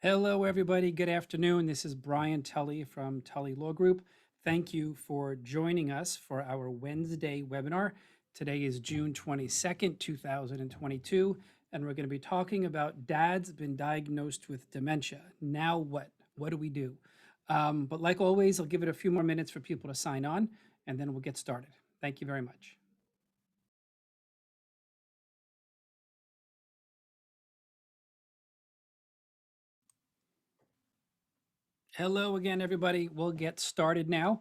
Hello, everybody. Good afternoon. This is Brian Tully from Tully Law Group. Thank you for joining us for our Wednesday webinar. Today is June 22nd, 2022, and we're going to be talking about Dad's been diagnosed with dementia. Now what? What do we do? But like always, I'll give it a few more minutes for people to sign on, and then we'll get started. Thank you very much. Hello again, everybody. We'll get started now.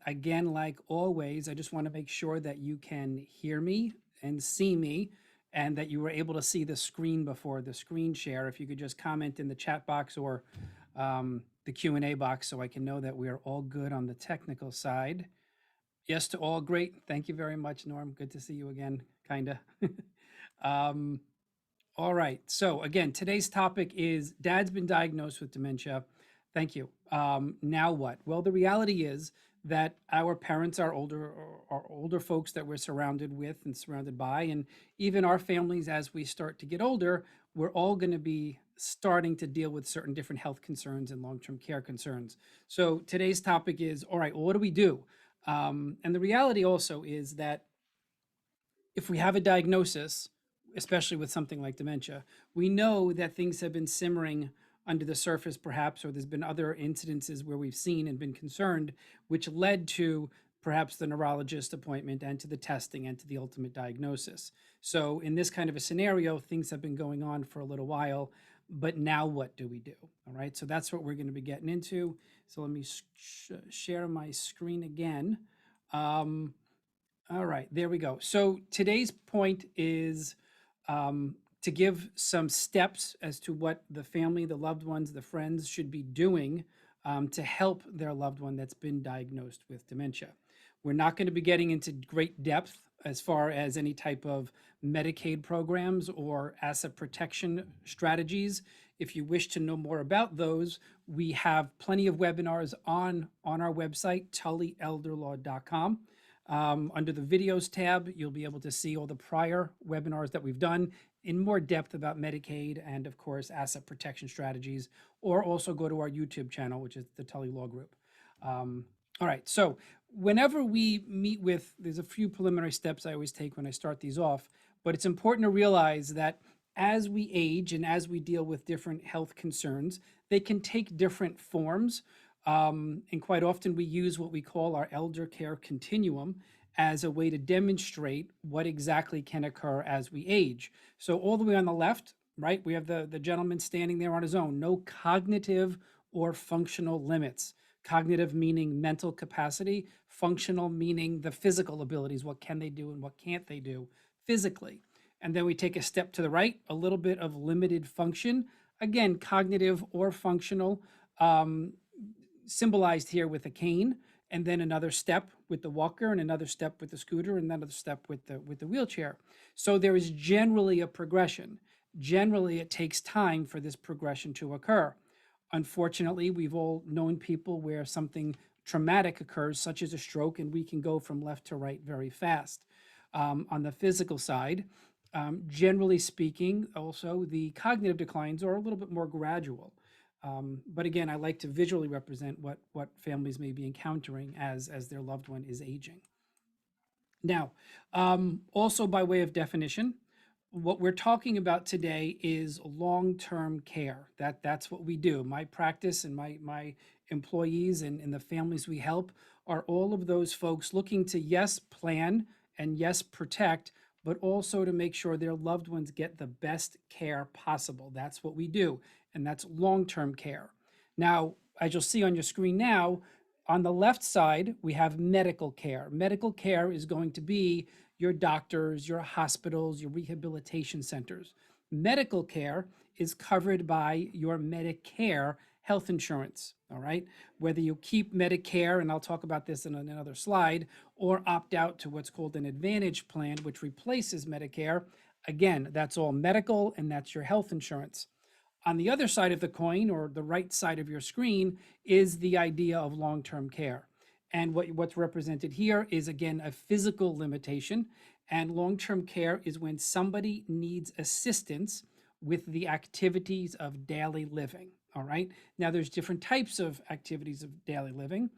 Again, like always, I just want to make sure that you can hear me and see me and that you were able to see the screen before the screen share. If you could just comment in the chat box or the Q&A box so I can know that we are all good on the technical side. Yes to all, great. Thank you very much, Norm. Good to see you again, kind of. um, all right. So again, today's topic is Dad's been diagnosed with dementia. Thank you. Now what? Well, the reality is that our parents are older folks that we're surrounded with and surrounded by, and even our families as we start to get older, we're all going to be starting to deal with certain different health concerns and long-term care concerns. So today's topic is, all right, well, what do we do? And the reality also is that if we have a diagnosis, especially with something like dementia, we know that things have been simmering under the surface, perhaps, or there's been other incidences where we've seen and been concerned, which led to perhaps the neurologist appointment and to the testing and to the ultimate diagnosis. So, in this kind of a scenario, things have been going on for a little while, but now what do we do? All right, so that's what we're going to be getting into. So, let me share my screen again. All right, there we go. So today's point is to give some steps as to what the family, the loved ones, the friends should be doing to help their loved one that's been diagnosed with dementia. We're not going to be getting into great depth as far as any type of Medicaid programs or asset protection strategies. If you wish to know more about those, we have plenty of webinars on our website, tullyelderlaw.com. Under the videos tab, you'll be able to see all the prior webinars that we've done in more depth about Medicaid and, of course, asset protection strategies, or also go to our YouTube channel, which is the Tully Law Group. All right, so whenever we meet with, there's a few preliminary steps I always take when I start these off, but it's important to realize that as we age and as we deal with different health concerns, they can take different forms. And quite often we use what we call our elder care continuum as a way to demonstrate what exactly can occur as we age. So all the way on the left, right, we have the gentleman standing there on his own, no cognitive or functional limits. Cognitive meaning mental capacity, functional meaning the physical abilities, what can they do and what can't they do physically. And then we take a step to the right, a little bit of limited function, again, cognitive or functional, symbolized here with a cane, and then another step with the walker, and another step with the scooter, and another step with the wheelchair. So there is generally a progression. Generally, it takes time for this progression to occur. Unfortunately, we've all known people where something traumatic occurs, such as a stroke, and we can go from left to right very fast. On the physical side, generally speaking, also the cognitive declines are a little bit more gradual. But again, I like to visually represent what families may be encountering as their loved one is aging. Now, also by way of definition, what we're talking about today is long-term care. That's what we do. My practice and my employees and the families we help are all of those folks looking to, yes, plan and yes, protect, but also to make sure their loved ones get the best care possible. That's what we do, and that's long-term care. Now, as you'll see on your screen now, on the left side, we have medical care. Medical care is going to be your doctors, your hospitals, your rehabilitation centers. Medical care is covered by your Medicare health insurance, all right? Whether you keep Medicare, and I'll talk about this in another slide, or opt out to what's called an Advantage plan, which replaces Medicare, again, that's all medical and that's your health insurance. On the other side of the coin, or the right side of your screen, is the idea of long-term care. And what's represented here is, again, a physical limitation. And long-term care is when somebody needs assistance with the activities of daily living. All right. Now, there's different types of activities of daily living.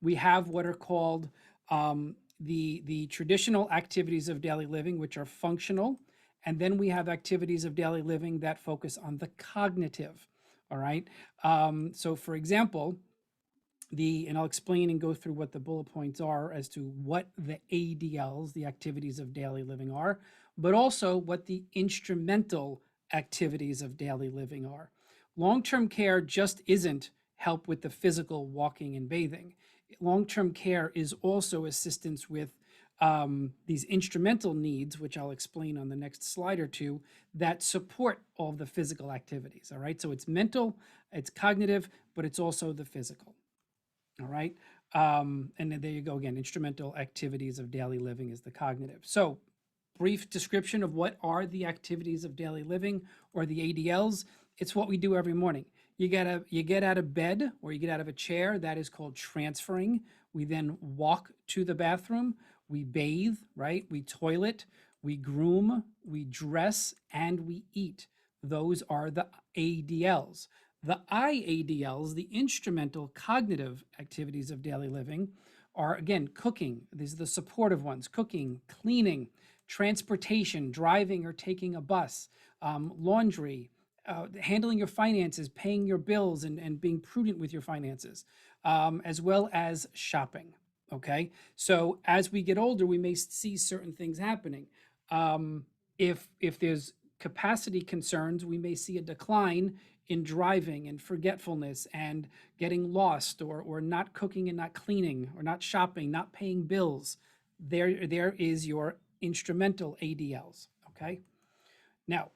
We have what are called the traditional activities of daily living, which are functional, and then we have activities of daily living that focus on the cognitive. All right. So, for example, and I'll explain and go through what the bullet points are as to what the ADLs, the activities of daily living, are, but also what the instrumental activities of daily living are. Long-term care just isn't help with the physical walking and bathing. Long-term care is also assistance with these instrumental needs, which I'll explain on the next slide or two, that support all the physical activities. All right, so it's mental, it's cognitive, but it's also the physical. All right. And then there you go again. Instrumental activities of daily living is the cognitive. So, brief description of what are the activities of daily living or the ADLs. It's what we do every morning. You get out of bed or you get out of a chair. That is called transferring. We then walk to the bathroom. We bathe, right? We toilet, we groom, we dress, and we eat. Those are the ADLs. The IADLs, the instrumental cognitive activities of daily living, are again cooking. These are the supportive ones: cooking, cleaning, transportation, driving or taking a bus, laundry, handling your finances, paying your bills, and being prudent with your finances, as well as shopping. Okay, so as we get older, we may see certain things happening. If there's capacity concerns, we may see a decline in driving and forgetfulness and getting lost, or not cooking and not cleaning or not shopping, not paying bills. There is your instrumental ADLs. Okay. Now,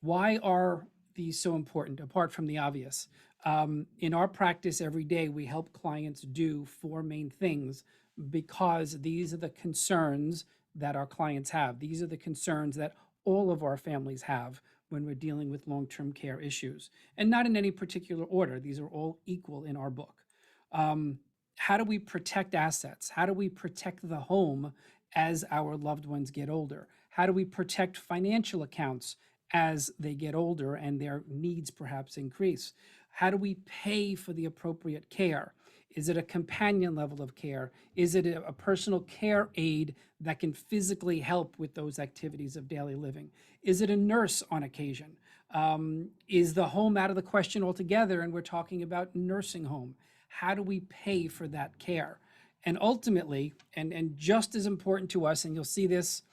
why are these so important apart from the obvious? In our practice every day, we help clients do four main things because these are the concerns that our clients have. These are the concerns that all of our families have when we're dealing with long-term care issues, and not in any particular order. These are all equal in our book. How do we protect assets? How do we protect the home as our loved ones get older? How do we protect financial accounts as they get older and their needs perhaps increase? How do we pay for the appropriate care? Is it a companion level of care? Is it a personal care aide that can physically help with those activities of daily living? Is it a nurse on occasion? Is the home out of the question altogether and we're talking about nursing home? How do we pay for that care? And ultimately, and just as important to us, and you'll see this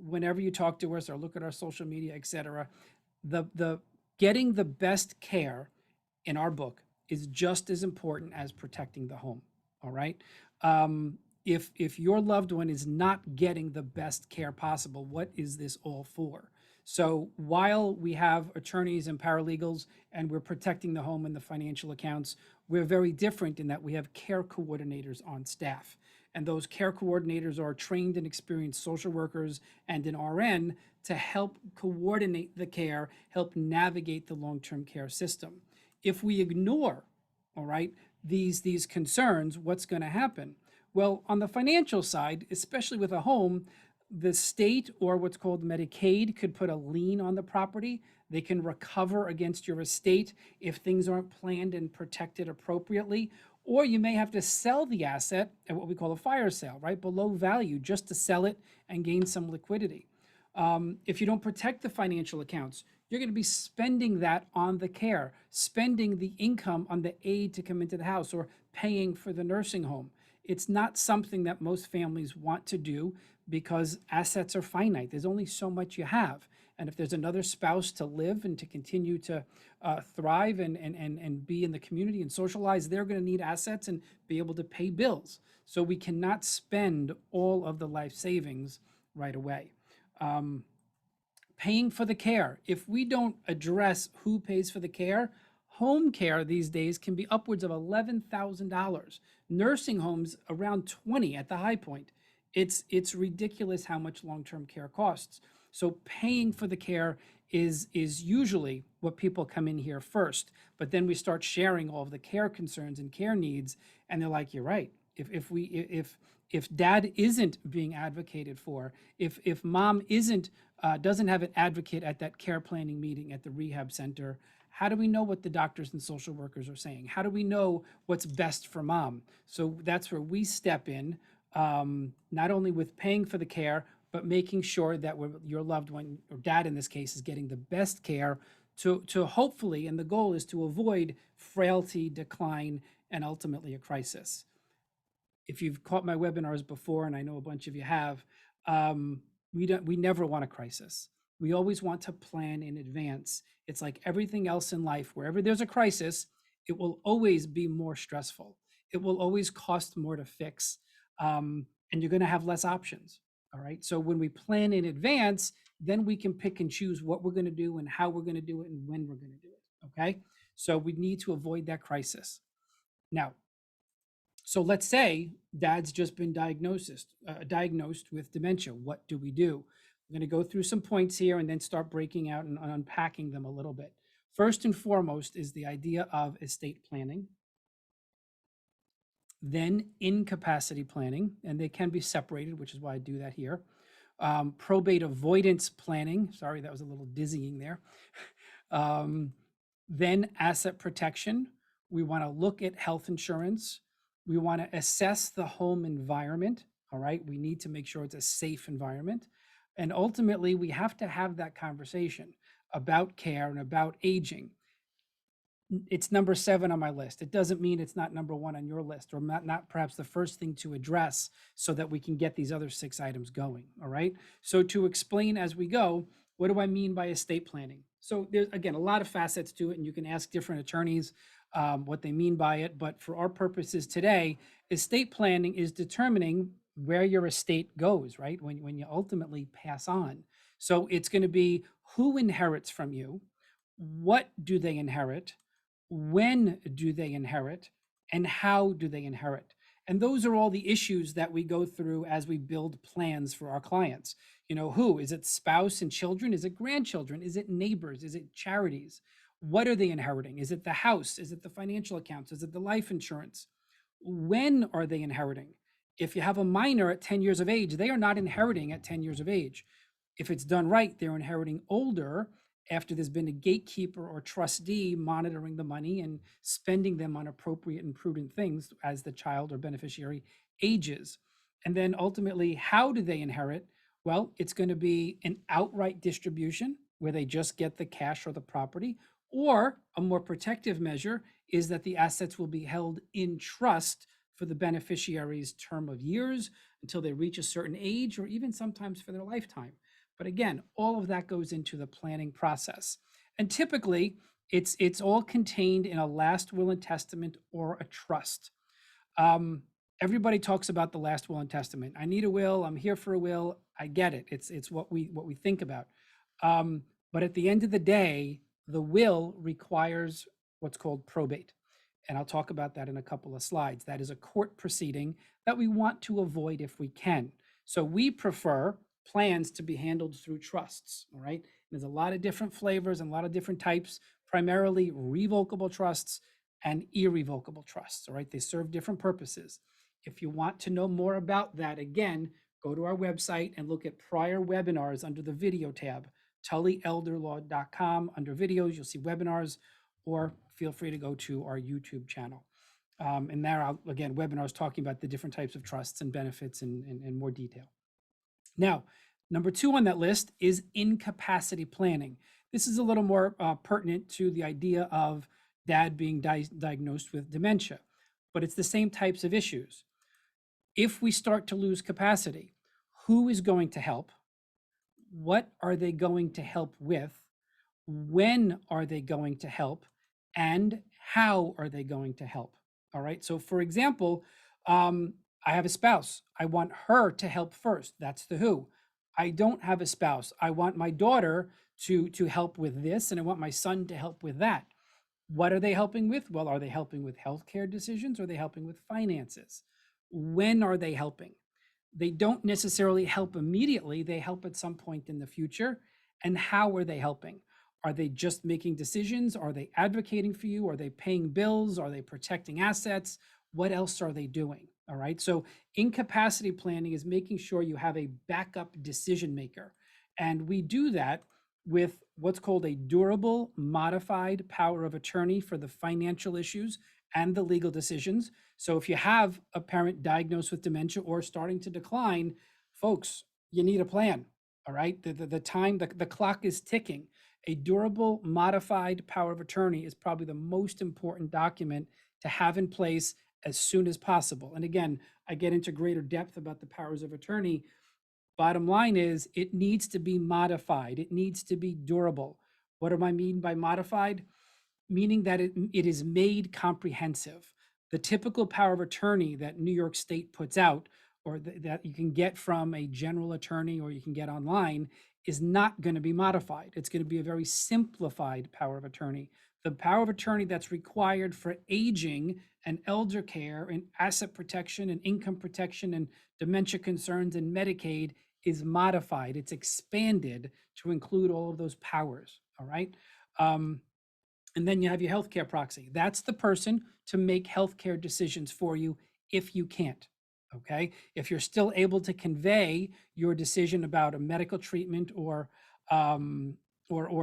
whenever you talk to us or look at our social media, etc., the getting the best care in our book is just as important as protecting the home. All right. If your loved one is not getting the best care possible, what is this all for? So while we have attorneys and paralegals and we're protecting the home and the financial accounts, we're very different in that we have care coordinators on staff. And those care coordinators are trained and experienced social workers and an RN to help coordinate the care, help navigate the long-term care system. If we ignore, all right, these concerns, what's going to happen? Well, on the financial side, especially with a home, the state or what's called Medicaid could put a lien on the property. They can recover against your estate if things aren't planned and protected appropriately. Or you may have to sell the asset at what we call a fire sale, right, below value, just to sell it and gain some liquidity. If you don't protect the financial accounts, you're going to be spending that on the care, spending the income on the aid to come into the house or paying for the nursing home. It's not something that most families want to do because assets are finite. There's only so much you have. And if there's another spouse to live and to continue to thrive and be in the community and socialize, they're going to need assets and be able to pay bills. So we cannot spend all of the life savings right away. Paying for the care. If we don't address who pays for the care, home care these days can be upwards of $11,000. Nursing homes around 20 at the high point. It's ridiculous how much long-term care costs. So paying for the care is usually what people come in here first. But then we start sharing all of the care concerns and care needs, and they're like, "You're right. If if dad isn't being advocated for, if mom isn't doesn't have an advocate at that care planning meeting at the rehab center, how do we know what the doctors and social workers are saying? How do we know what's best for mom? So that's where we step in, not only with paying for the care, but making sure that your loved one, or dad in this case, is getting the best care to hopefully, and the goal is to avoid frailty, decline, and ultimately a crisis. If you've caught my webinars before, and I know a bunch of you have, we never want a crisis. We always want to plan in advance. It's like everything else in life. Wherever there's a crisis, it will always be more stressful. It will always cost more to fix, and you're going to have less options. All right. So when we plan in advance, then we can pick and choose what we're going to do and how we're going to do it and when we're going to do it. Okay. So we need to avoid that crisis. Now, so let's say dad's just been diagnosed with dementia. What do we do? I'm going to go through some points here and then start breaking out and unpacking them a little bit. First and foremost is the idea of estate planning, then incapacity planning, and they can be separated, which is why I do that here. Probate avoidance planning. Sorry, that was a little dizzying there. Then asset protection. We want to look at health insurance. We want to assess the home environment. All right. We need to make sure it's a safe environment. And ultimately, we have to have that conversation about care and about aging. It's number 7 on my list. It doesn't mean it's not number 1 on your list, or not perhaps the first thing to address, so that we can get these other 6 items going. All right. So to explain as we go, what do I mean by estate planning? So there's, again, a lot of facets to it, and you can ask different attorneys what they mean by it. But for our purposes today, estate planning is determining where your estate goes, right? When you ultimately pass on. So it's going to be who inherits from you, what do they inherit, when do they inherit, and how do they inherit? And those are all the issues that we go through as we build plans for our clients. Who is it? Spouse and children? Is it grandchildren? Is it neighbors? Is it charities? What are they inheriting? Is it the house? Is it the financial accounts? Is it the life insurance? When are they inheriting? If you have a minor at 10 years of age, they are not inheriting at 10 years of age. If it's done right, they're inheriting older, after there's been a gatekeeper or trustee monitoring the money and spending them on appropriate and prudent things as the child or beneficiary ages. And then ultimately, how do they inherit? Well, it's going to be an outright distribution where they just get the cash or the property, or a more protective measure is that the assets will be held in trust for the beneficiary's term of years until they reach a certain age, or even sometimes for their lifetime. But again, all of that goes into the planning process. And typically, it's all contained in a last will and testament or a trust. Everybody talks about the last will and testament. I need a will. I'm here for a will. I get it. It's what we think about. But at the end of the day, the will requires what's called probate. And I'll talk about that in a couple of slides. That is a court proceeding that we want to avoid if we can. So we prefer plans to be handled through trusts. All right. There's a lot of different flavors and a lot of different types, primarily revocable trusts and irrevocable trusts. All right. They serve different purposes. If you want to know more about that, again, go to our website and look at prior webinars under the video tab, tullyelderlaw.com. Under videos, you'll see webinars, or feel free to go to our YouTube channel. And there, again, webinars talking about the different types of trusts and benefits in more detail. Now, number 2 on that list is incapacity planning. This is a little more pertinent to the idea of dad being diagnosed with dementia, but it's the same types of issues. If we start to lose capacity, who is going to help? What are they going to help with? When are they going to help? And how are they going to help? All right. So, for example, I have a spouse. I want her to help first. That's the who. I don't have a spouse. I want my daughter to help with this, and I want my son to help with that. What are they helping with? Well, are they helping with healthcare decisions? Or are they helping with finances? When are they helping? They don't necessarily help immediately. They help at some point in the future. And how are they helping? Are they just making decisions? Are they advocating for you? Are they paying bills? Are they protecting assets? What else are they doing? All right. So incapacity planning is making sure you have a backup decision maker. And we do that with what's called a durable modified power of attorney for the financial issues and the legal decisions. So if you have a parent diagnosed with dementia or starting to decline, folks, you need a plan. All right. The time, the clock is ticking. A durable modified power of attorney is probably the most important document to have in place as soon as possible. And again, I get into greater depth about the powers of attorney. Bottom line is it needs to be modified. It needs to be durable. What do I mean by modified? Meaning that it is made comprehensive. The typical power of attorney that New York State puts out, or that you can get from a general attorney or you can get online, is not going to be modified. It's going to be a very simplified power of attorney. The power of attorney that's required for aging and elder care and asset protection and income protection and dementia concerns and Medicaid is modified. It's expanded to include all of those powers. All right. And then you have your healthcare proxy. That's the person to make healthcare decisions for you if you can't. Okay. If you're still able to convey your decision about a medical treatment or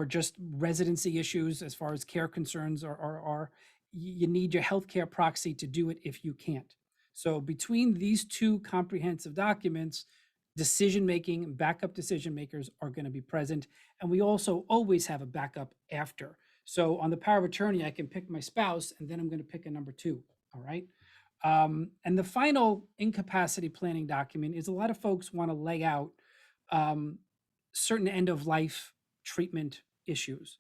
just residency issues as far as care concerns are, you need your healthcare proxy to do it if you can't. So between these two comprehensive documents, decision making, backup decision makers are going to be present. And we also always have a backup after. So on the power of attorney, I can pick my spouse, and then I'm going to pick a number two. All right. And the final incapacity planning document is a lot of folks want to lay out certain end of life treatment issues.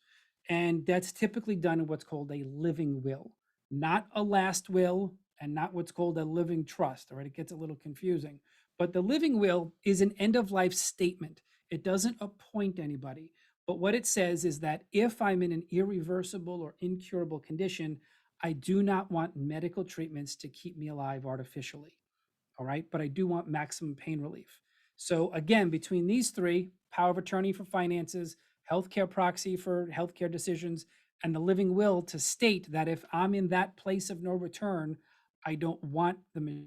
And that's typically done in what's called a living will, not a last will, and not what's called a living trust. All right. It gets a little confusing. But the living will is an end of life statement. It doesn't appoint anybody. But what it says is that if I'm in an irreversible or incurable condition, I do not want medical treatments to keep me alive artificially. All right. But I do want maximum pain relief. So again, between these three, power of attorney for finances, healthcare proxy for healthcare decisions, and the living will to state that if I'm in that place of no return, I don't want the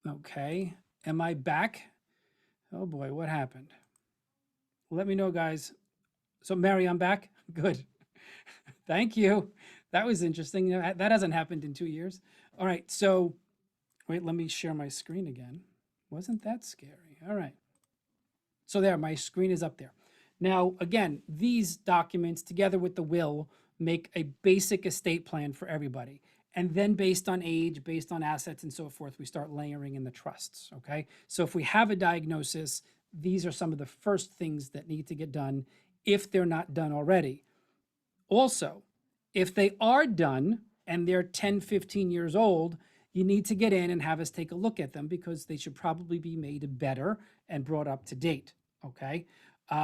okay. Am I back? Oh boy, what happened? Let me know, guys. So, Mary, I'm back. Good. Thank you. That was interesting. That hasn't happened in 2 years. All right. So, wait, let me share my screen again. Wasn't that scary? All right. So, there, my screen is up there. Now, again, these documents, together with the will, make a basic estate plan for everybody. And then, based on age, based on assets, and so forth, we start layering in the trusts. Okay. So, if we have a diagnosis, these are some of the first things that need to get done if they're not done already. Also, if they are done and they're 10, 15 years old, you need to get in and have us take a look at them because they should probably be made better and brought up to date. Okay. That's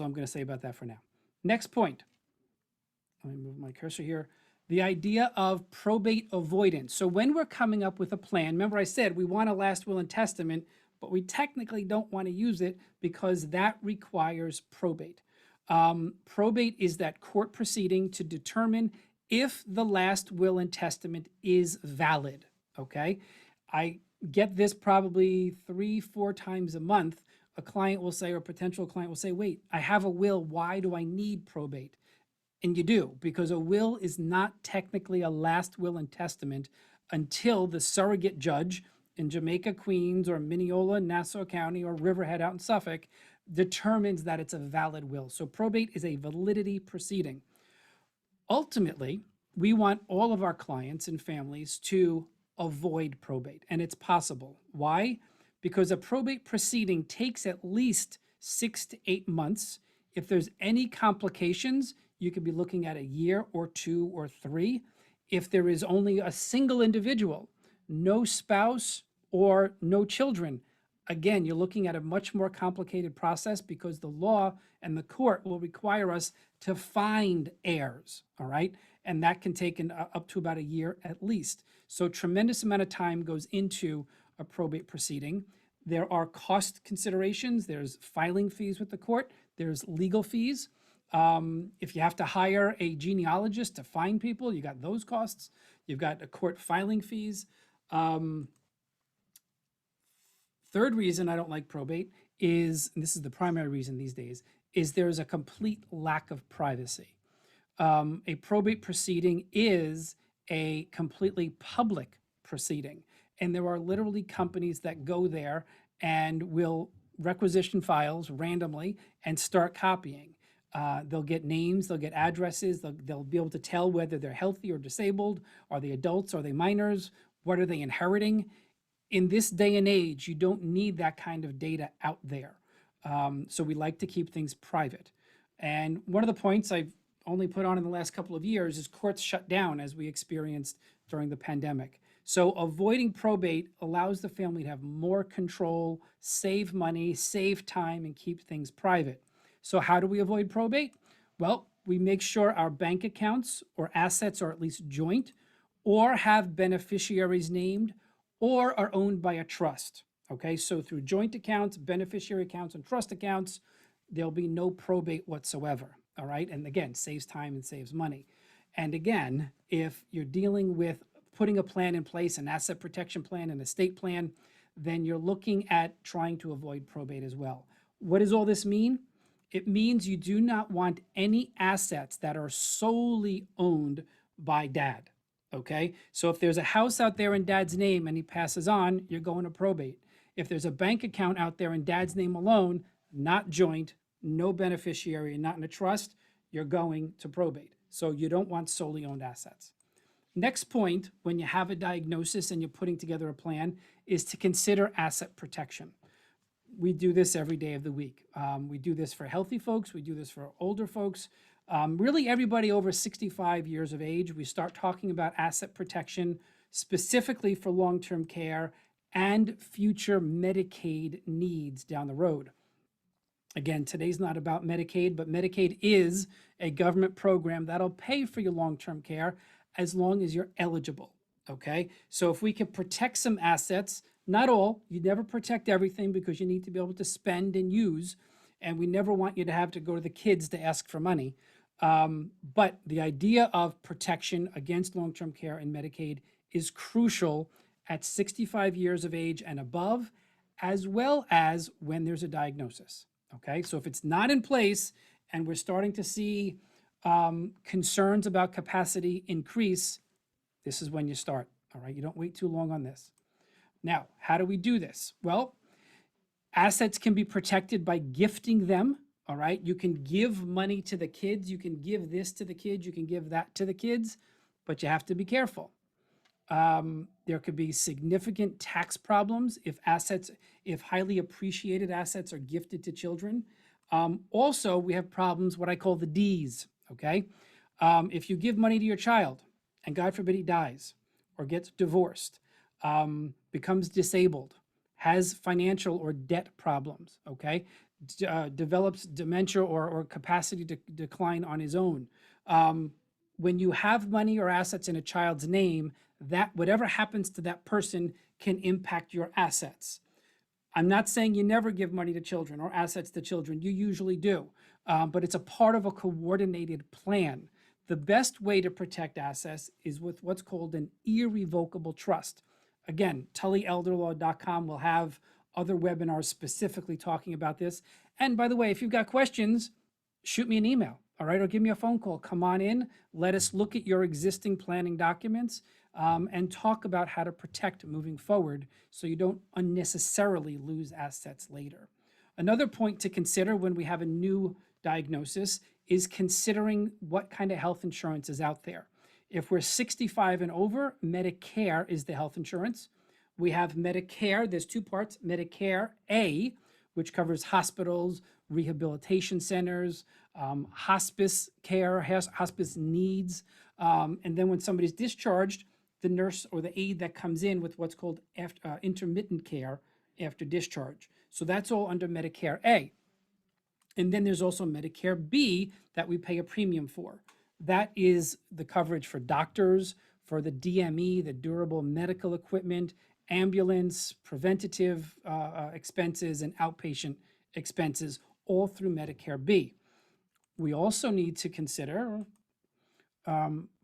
all I'm going to say about that for now. Next point. Let me move my cursor here. The idea of probate avoidance. So when we're coming up with a plan, remember I said we want a last will and testament, but we technically don't want to use it because that requires probate. Probate is that court proceeding to determine if the last will and testament is valid. Okay. I get this probably 3-4 times a month. A client will say, or a potential client will say, wait, I have a will. Why do I need probate? And you do, because a will is not technically a last will and testament until the surrogate judge in Jamaica, Queens, or Mineola, Nassau County, or Riverhead out in Suffolk determines that it's a valid will. So probate is a validity proceeding. Ultimately, we want all of our clients and families to avoid probate, and it's possible. Why? Because a probate proceeding takes at least 6 to 8 months. If there's any complications, you could be looking at a year or 2 or 3. If there is only a single individual, no spouse or no children, again, you're looking at a much more complicated process because the law and the court will require us to find heirs, all right? And that can take up to about a year at least. So tremendous amount of time goes into a probate proceeding. There are cost considerations. There's filing fees with the court. There's legal fees. If you have to hire a genealogist to find people, you got those costs. You've got a court filing fees. Third reason I don't like probate is, and this is the primary reason these days, is there's a complete lack of privacy. A probate proceeding is a completely public proceeding. And there are literally companies that go there and will requisition files randomly and start copying. They'll get names, they'll get addresses, they'll be able to tell whether they're healthy or disabled. Are they adults? Are they minors? What are they inheriting? In this day and age, you don't need that kind of data out there. So we like to keep things private. And one of the points I've only put on in the last couple of years is courts shut down as we experienced during the pandemic. So avoiding probate allows the family to have more control, save money, save time, and keep things private. So how do we avoid probate? Well, we make sure our bank accounts or assets are at least joint, or have beneficiaries named, or are owned by a trust. Okay, so through joint accounts, beneficiary accounts, and trust accounts, there'll be no probate whatsoever. All right, and again, saves time and saves money. And again, if you're dealing with putting a plan in place, an asset protection plan, an estate plan, then you're looking at trying to avoid probate as well. What does all this mean? It means you do not want any assets that are solely owned by dad. Okay, so if there's a house out there in dad's name and he passes on, you're going to probate. If there's a bank account out there in dad's name alone, not joint, no beneficiary, and not in a trust, you're going to probate. So you don't want solely owned assets. Next point, when you have a diagnosis and you're putting together a plan, is to consider asset protection. We do this every day of the week. We do this for healthy folks. We do this for older folks. Really everybody over 65 years of age, we start talking about asset protection specifically for long-term care and future Medicaid needs down the road. Again, today's not about Medicaid, but Medicaid is a government program that'll pay for your long-term care as long as you're eligible, okay? So if we can protect some assets, not all, you never protect everything because you need to be able to spend and use, and we never want you to have to go to the kids to ask for money. But the idea of protection against long-term care and Medicaid is crucial at 65 years of age and above, as well as when there's a diagnosis. Okay, so if it's not in place and we're starting to see concerns about capacity increase, this is when you start. All right, you don't wait too long on this. Now, how do we do this? Well, assets can be protected by gifting them. All right, you can give money to the kids, you can give this to the kids, you can give that to the kids, but you have to be careful. There could be significant tax problems if highly appreciated assets are gifted to children. Also, we have problems, what I call the D's, okay? If you give money to your child, and God forbid he dies, or gets divorced, becomes disabled, has financial or debt problems, okay? Develops dementia or capacity to decline on his own. When you have money or assets in a child's name, that whatever happens to that person can impact your assets. I'm not saying you never give money to children or assets to children. You usually do, but it's a part of a coordinated plan. The best way to protect assets is with what's called an irrevocable trust. Again, TullyElderlaw.com will have other webinars specifically talking about this. And by the way, if you've got questions, shoot me an email, all right, or give me a phone call. Come on in, let us look at your existing planning documents and talk about how to protect moving forward so you don't unnecessarily lose assets later. Another point to consider when we have a new diagnosis is considering what kind of health insurance is out there. If we're 65 and over, Medicare is the health insurance. We have Medicare, there's two parts, Medicare A, which covers hospitals, rehabilitation centers, hospice care, hospice needs. And then when somebody's discharged, the nurse or the aide that comes in with what's called intermittent care after discharge. So that's all under Medicare A. And then there's also Medicare B that we pay a premium for. That is the coverage for doctors, for the DME, the durable medical equipment, ambulance, preventative expenses, and outpatient expenses, all through Medicare B. We also need to consider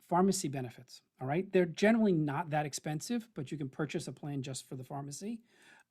pharmacy benefits. All right, they're generally not that expensive, but you can purchase a plan just for the pharmacy.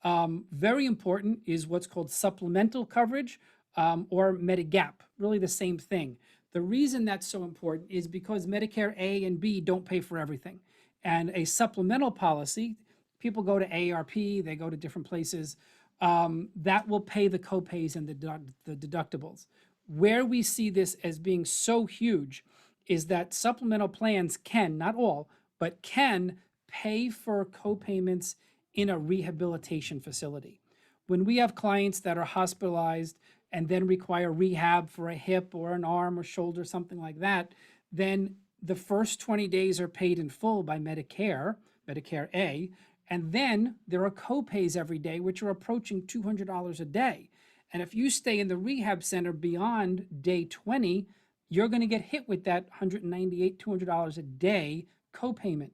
Very important is what's called supplemental coverage or Medigap, really the same thing. The reason that's so important is because Medicare A and B don't pay for everything. And a supplemental policy, people go to AARP, they go to different places, that will pay the copays and the deductibles. Where we see this as being so huge is that supplemental plans can, not all, but can pay for copayments in a rehabilitation facility. When we have clients that are hospitalized and then require rehab for a hip or an arm or shoulder, something like that, then the first 20 days are paid in full by Medicare, Medicare A, and then there are copays every day, which are approaching $200 a day. And if you stay in the rehab center beyond day 20, you're going to get hit with that $198, $200 a day copayment.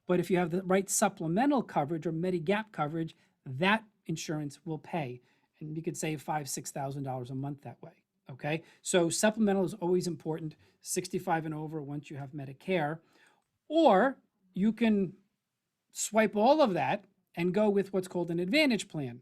But if you have the right supplemental coverage or Medigap coverage, that insurance will pay. And you could save $5,000, $6,000 a month that way. Okay, so supplemental is always important, 65 and over once you have Medicare. Or you can swipe all of that and go with what's called an Advantage plan.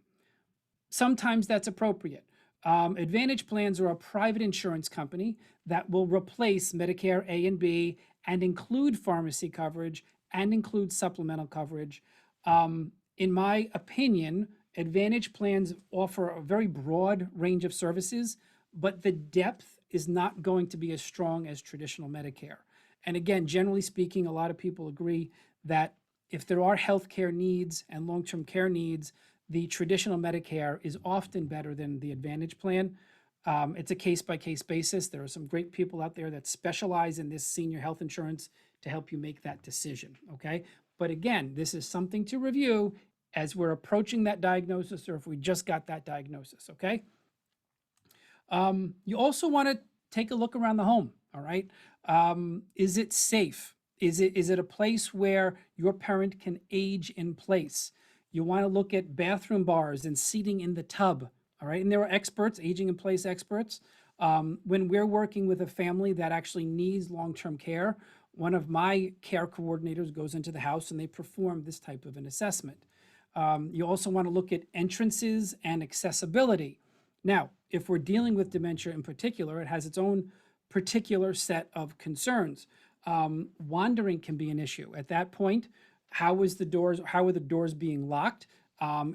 Sometimes that's appropriate. Advantage plans are a private insurance company that will replace Medicare A and B and include pharmacy coverage and include supplemental coverage. In my opinion, Advantage plans offer a very broad range of services, but the depth is not going to be as strong as traditional Medicare. And again, generally speaking, a lot of people agree that if there are healthcare needs and long-term care needs, the traditional Medicare is often better than the Advantage plan. It's a case-by-case basis. There are some great people out there that specialize in this senior health insurance to help you make that decision, okay? But again, this is something to review as we're approaching that diagnosis or if we just got that diagnosis, okay? You also want to take a look around the home, all right? Is it safe? Is it a place where your parent can age in place? You want to look at bathroom bars and seating in the tub, all right? And there are experts, aging in place experts. When we're working with a family that actually needs long-term care, one of my care coordinators goes into the house and they perform this type of an assessment. You also want to look at entrances and accessibility. Now, if we're dealing with dementia in particular, it has its own particular set of concerns. Wandering can be an issue. At that point, how are the doors being locked?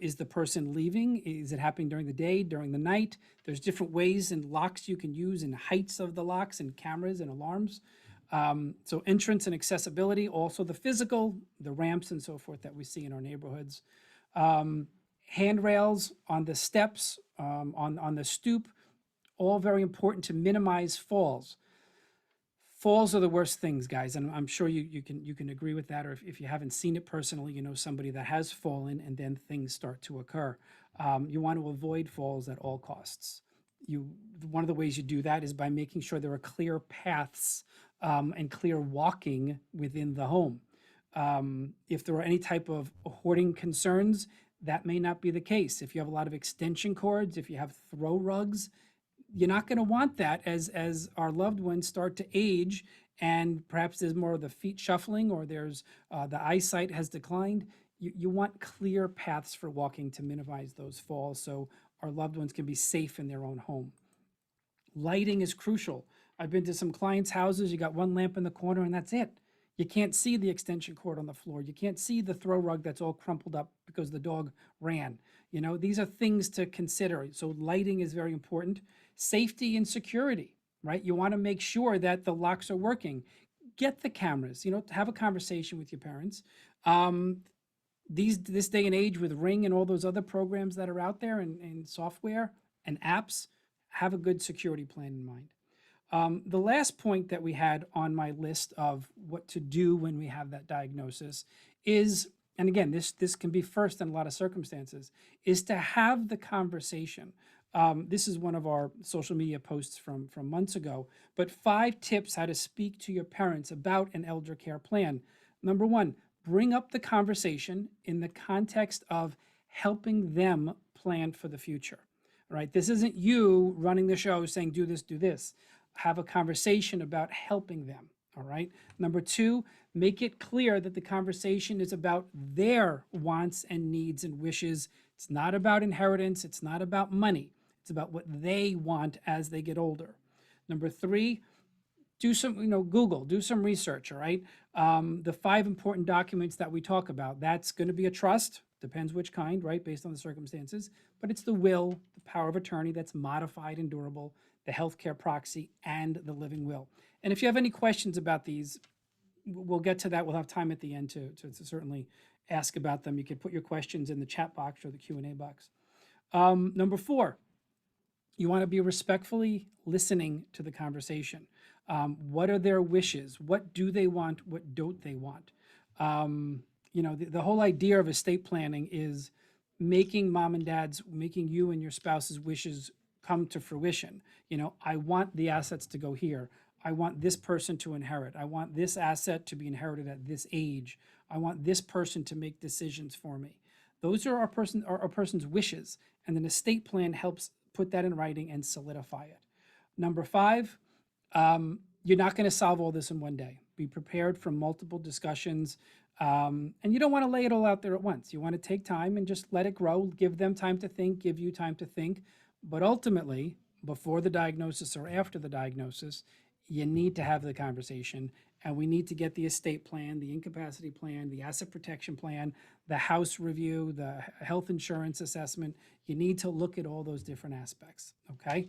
Is the person leaving? Is it happening during the day, during the night? There's different ways and locks you can use and heights of the locks and cameras and alarms. So entrance and accessibility, also the physical, the ramps and so forth that we see in our neighborhoods. Handrails on the steps, on the stoop, all very important to minimize falls. Falls are the worst things, guys, and I'm sure you can agree with that, or if you haven't seen it personally, you know somebody that has fallen and then things start to occur. You want to avoid falls at all costs. One of the ways you do that is by making sure there are clear paths and clear walking within the home. If there are any type of hoarding concerns, that may not be the case. If you have a lot of extension cords, if you have throw rugs, you're not going to want that as our loved ones start to age and perhaps there's more of the feet shuffling or there's the eyesight has declined. You want clear paths for walking to minimize those falls so our loved ones can be safe in their own home. Lighting is crucial. I've been to some clients' houses, you got one lamp in the corner and that's it. You can't see the extension cord on the floor. You can't see the throw rug that's all crumpled up because the dog ran. You know, these are things to consider. So lighting is very important. Safety and security, right? You want to make sure that the locks are working. Get the cameras, you know, have a conversation with your parents. This day and age with Ring and all those other programs that are out there and software and apps, have a good security plan in mind. The last point that we had on my list of what to do when we have that diagnosis is, and again, this can be first in a lot of circumstances, is to have the conversation. This is one of our social media posts from months ago, but 5 tips how to speak to your parents about an elder care plan. Number 1, bring up the conversation in the context of helping them plan for the future. All right, this isn't you running the show saying do this, do this. Have a conversation about helping them. All right. Number two, make it clear that the conversation is about their wants and needs and wishes. It's not about inheritance. It's not about money. It's about what they want as they get older. Number three, do some, Google, do some research, all right? The 5 important documents that we talk about, that's going to be a trust, depends which kind, right, based on the circumstances, but it's the will, the power of attorney that's modified and durable, the healthcare proxy, and the living will. And if you have any questions about these, we'll get to that. We'll have time at the end to certainly ask about them. You can put your questions in the chat box or the Q&A box. Number 4, you want to be respectfully listening to the conversation. What are their wishes? What do they want? What don't they want? The whole idea of estate planning is making making you and your spouse's wishes come to fruition. I want the assets to go here. I want this person to inherit. I want this asset to be inherited at this age. I want this person to make decisions for me. Those are our person's wishes, and an estate plan helps put that in writing and solidify it. Number 5, you're not going to solve all this in one day. Be prepared for multiple discussions, and you don't want to lay it all out there at once. You want to take time and just let it grow, give them time to think, give you time to think. But ultimately, before the diagnosis or after the diagnosis, you need to have the conversation, and we need to get the estate plan, the incapacity plan, the asset protection plan, the house review, the health insurance assessment. You need to look at all those different aspects, okay?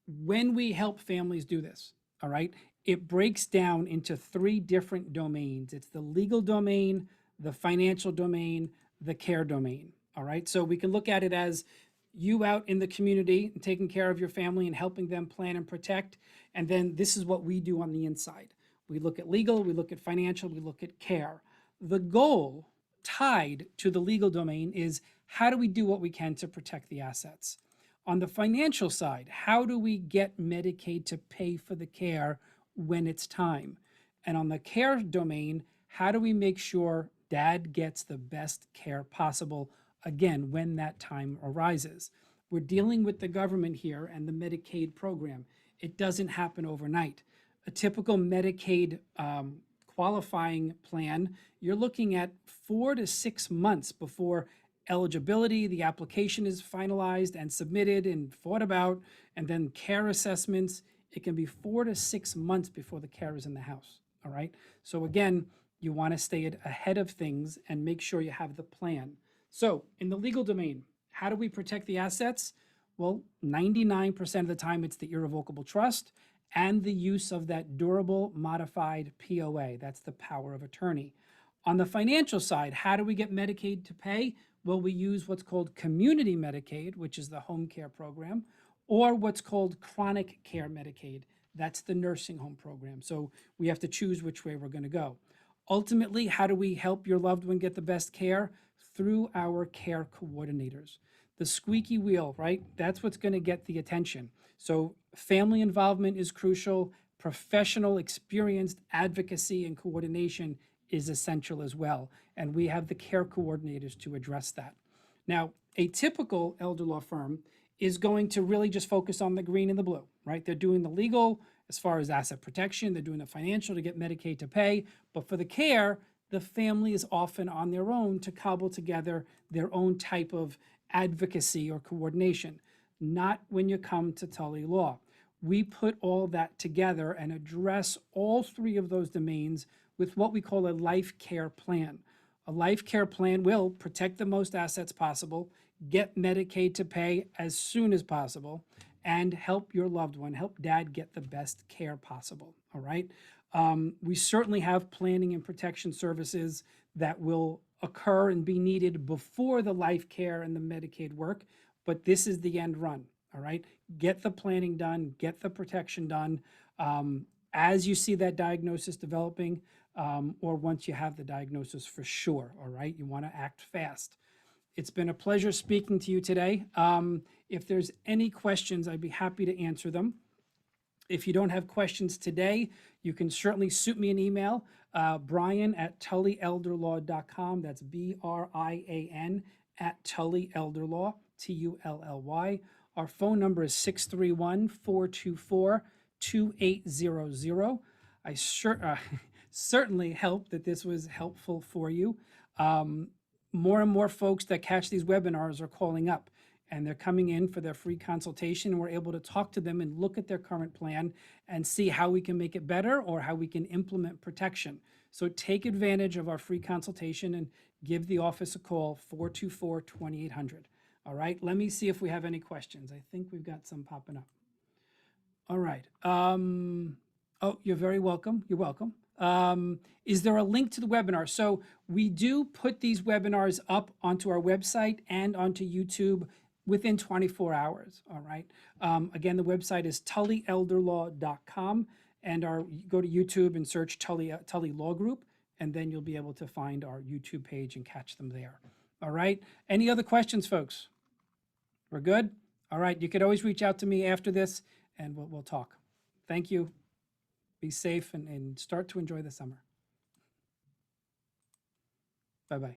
When we help families do this, all right, it breaks down into 3 different domains. It's the legal domain, the financial domain, the care domain, all right? So we can look at it as you out in the community and taking care of your family and helping them plan and protect. And then this is what we do on the inside. We look at legal, we look at financial, we look at care. The goal tied to the legal domain is how do we do what we can to protect the assets? On the financial side, how do we get Medicaid to pay for the care when it's time? And on the care domain, how do we make sure dad gets the best care possible, again, when that time arises? We're dealing with the government here and the Medicaid program. It doesn't happen overnight. A typical Medicaid qualifying plan, you're looking at 4 to 6 months before eligibility, the application is finalized and submitted and thought about, and then care assessments. It can be 4 to 6 months before the care is in the house, all right? So again, you want to stay ahead of things and make sure you have the plan. So in the legal domain, how do we protect the assets? Well, 99% of the time it's the irrevocable trust and the use of that durable modified POA. That's the power of attorney. On the financial side, how do we get Medicaid to pay? Well, we use what's called community Medicaid, which is the home care program, or what's called chronic care Medicaid. That's the nursing home program. So we have to choose which way we're going to go. Ultimately, how do we help your loved one get the best care? Through our care coordinators. The squeaky wheel, right? That's what's going to get the attention. So family involvement is crucial. Professional, experienced advocacy and coordination is essential as well. And we have the care coordinators to address that. Now, a typical elder law firm is going to really just focus on the green and the blue, right? They're doing the legal as far as asset protection, they're doing the financial to get Medicaid to pay, but for the care, the family is often on their own to cobble together their own type of advocacy or coordination. Not when you come to Tully Law. We put all that together and address all 3 of those domains with what we call a life care plan. A life care plan will protect the most assets possible, get Medicaid to pay as soon as possible, and help your loved one, help dad get the best care possible, all right? We certainly have planning and protection services that will occur and be needed before the life care and the Medicaid work, but this is the end run, all right? Get the planning done, get the protection done. As you see that diagnosis developing, or once you have the diagnosis for sure, all right? You want to act fast. It's been a pleasure speaking to you today. If there's any questions, I'd be happy to answer them. If you don't have questions today, you can certainly shoot me an email, brian@tullyelderlaw.com. That's BRIAN at tullyelderlaw, TULLY. Our phone number is 631-424-2800. I certainly hope that this was helpful for you. More and more folks that catch these webinars are calling up, and they're coming in for their free consultation, and we're able to talk to them and look at their current plan and see how we can make it better or how we can implement protection. So take advantage of our free consultation and give the office a call, 424-2800. All right, let me see if we have any questions. I think we've got some popping up. All right. Oh, you're very welcome. You're welcome. Is there a link to the webinar? So we do put these webinars up onto our website and onto YouTube within 24 hours. All right. Again, the website is tullyelderlaw.com, and go to YouTube and search Tully Law Group, and then you'll be able to find our YouTube page and catch them there. All right. Any other questions, folks? We're good? All right. You could always reach out to me after this, and we'll talk. Thank you. Be safe and start to enjoy the summer. Bye-bye.